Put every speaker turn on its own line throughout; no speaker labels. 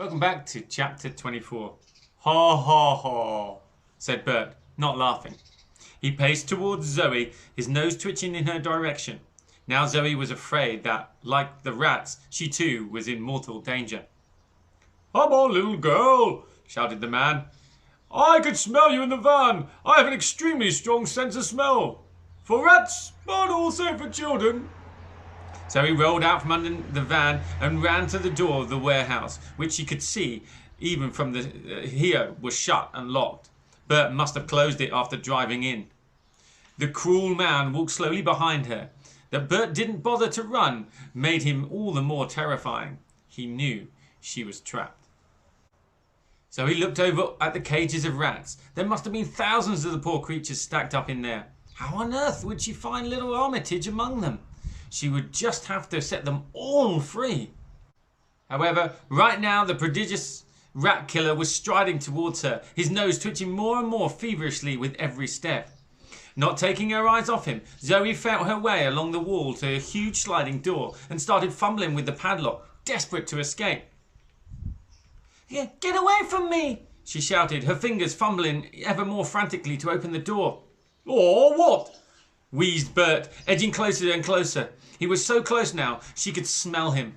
Welcome back to chapter 24. Ha ha ha, said Bert, not laughing. He paced towards Zoe, his nose twitching in her direction. Now Zoe was afraid that, like the rats, she too was in mortal danger. "Come on, little girl," shouted the man. "I could smell you in the van. I have an extremely strong sense of smell. For rats, but also for children." Zoe rolled out from under the van and ran to the door of the warehouse, which she could see, even from here, was shut and locked. Bert must have closed it after driving in. The cruel man walked slowly behind her. That Bert didn't bother to run made him all the more terrifying. He knew she was trapped. So he looked over at the cages of rats. There must have been thousands of the poor creatures stacked up in there. How on earth would she find little Armitage among them? She would just have to set them all free. However, right now the prodigious rat killer was striding towards her, his nose twitching more and more feverishly with every step. Not taking her eyes off him, Zoe felt her way along the wall to a huge sliding door and started fumbling with the padlock, desperate to escape. "Get away from me!" she shouted, her fingers fumbling ever more frantically to open the door. "Oh, what?" wheezed Bert, edging closer and closer. He was so close now, she could smell him.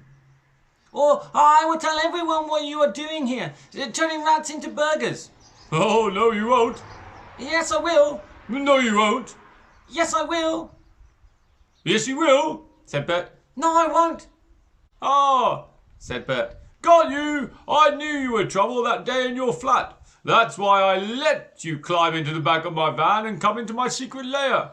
"Oh, I will tell everyone what you are doing here, turning rats into burgers." "Oh, no you won't." "Yes, I will." "No you won't." "Yes, I will." "Yes, you will," said Bert. "No, I won't." "Ah," said Bert. "Got you! I knew you were trouble that day in your flat. That's why I let you climb into the back of my van and come into my secret lair."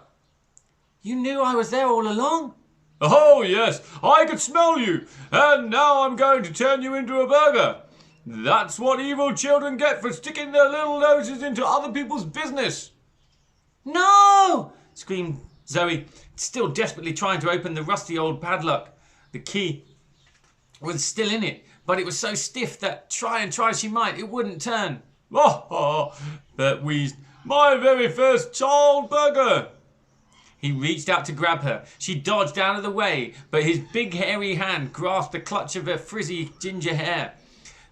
"You knew I was there all along?" "Oh, yes, I could smell you, and now I'm going to turn you into a burger. That's what evil children get for sticking their little noses into other people's business." "No!" screamed Zoe, still desperately trying to open the rusty old padlock. The key was still in it, but it was so stiff that try as she might, it wouldn't turn. "Oh, Bert wheezed. My very first Childburger." He reached out to grab her. She dodged out of the way, but his big hairy hand grasped a clutch of her frizzy ginger hair.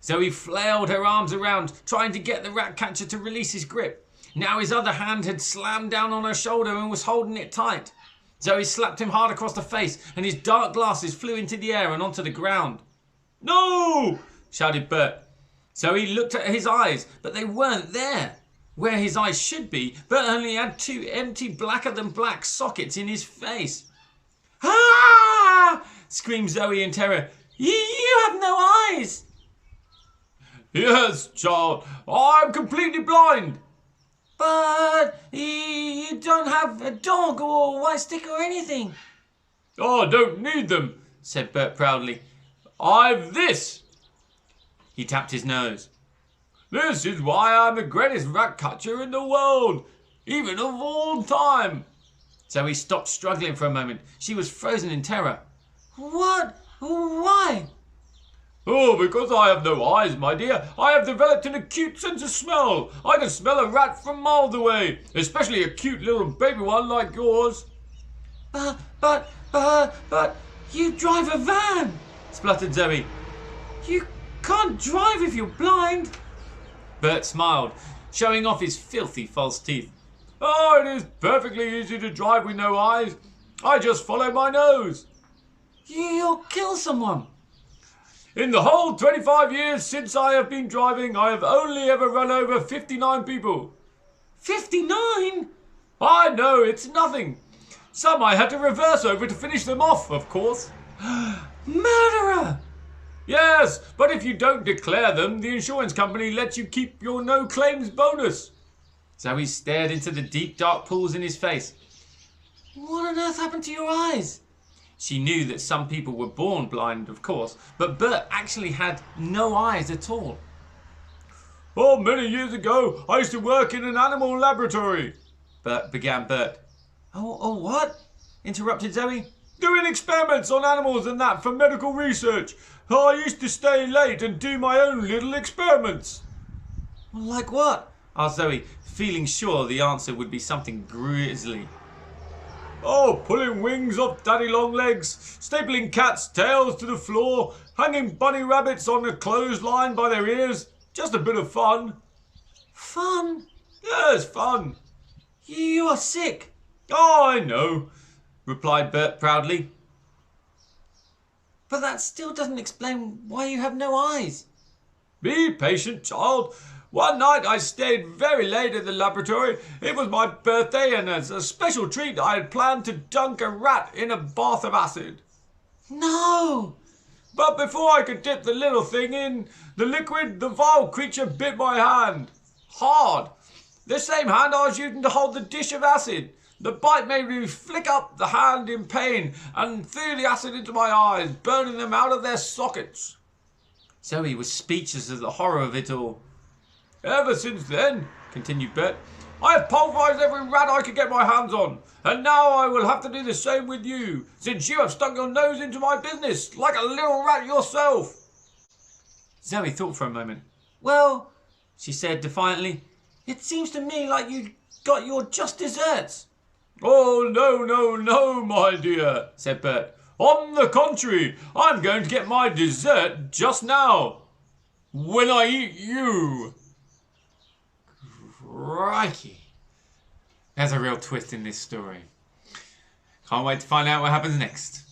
Zoe flailed her arms around, trying to get the rat catcher to release his grip. Now his other hand had slammed down on her shoulder and was holding it tight. Zoe slapped him hard across the face, and his dark glasses flew into the air and onto the ground. "No!" shouted Bert. Zoe looked at his eyes, but they weren't there. Where his eyes should be, Bert only had two empty blacker than black sockets in his face. "Ah!" screamed Zoe in terror. You have no eyes." "Yes, child, I'm completely blind." "But you don't have a dog or a white stick or anything." "I don't need them," said Bert proudly. "I've this." He tapped his nose. "This is why I'm the greatest rat catcher in the world, even of all time." Zoe stopped struggling for a moment. She was frozen in terror. "What? Why?" "Oh, because I have no eyes, my dear. I have developed an acute sense of smell. I can smell a rat from miles away, especially a cute little baby one like yours." But, you drive a van," spluttered Zoe. "You can't drive if you're blind." Bert smiled, showing off his filthy false teeth. "Oh, it is perfectly easy to drive with no eyes. I just follow my nose." "You'll kill someone." "In the whole 25 years since I have been driving, I have only ever run over 59 people." 59? "I know, it's nothing. Some I had to reverse over to finish them off, of course." "Murderer!" "Yes, but if you don't declare them, the insurance company lets you keep your no-claims bonus." Zoe stared into the deep, dark pools in his face. "What on earth happened to your eyes?" She knew that some people were born blind, of course, but Bert actually had no eyes at all. "Oh, many years ago, I used to work in an animal laboratory," began Bert. Oh, what?" interrupted Zoe. "Doing experiments on animals and that for medical research. I used to stay late and do my own little experiments." "Like what?" asked Zoe, feeling sure the answer would be something grisly. "Oh, pulling wings off daddy long legs, stapling cats' tails to the floor, Hanging bunny rabbits on a clothesline by their ears. Just a bit of fun. Fun? Yes, fun. You are sick. Oh, I know, replied Bert proudly. But that still doesn't explain why you have no eyes. Be patient, child. One night I stayed very late at the laboratory. It was my birthday, and as a special treat I had planned to dunk a rat in a bath of acid. No! But before I could dip the little thing in the liquid, the vile creature bit my hand. Hard. The same hand I was using to hold the dish of acid. The bite made me flick up the hand in pain and threw the acid into my eyes, burning them out of their sockets. Zoe was speechless at the horror of it all. Ever since then, continued Bert, I have pulverised every rat I could get my hands on, and now I will have to do the same with you, since you have stuck your nose into my business, like a little rat yourself. Zoe thought for a moment. Well, she said defiantly, it seems to me like you got your just desserts. Oh, no, my dear, said Bert. On the contrary, I'm going to get my dessert just now, when I eat you. Crikey. There's a real twist in this story. Can't wait to find out what happens next.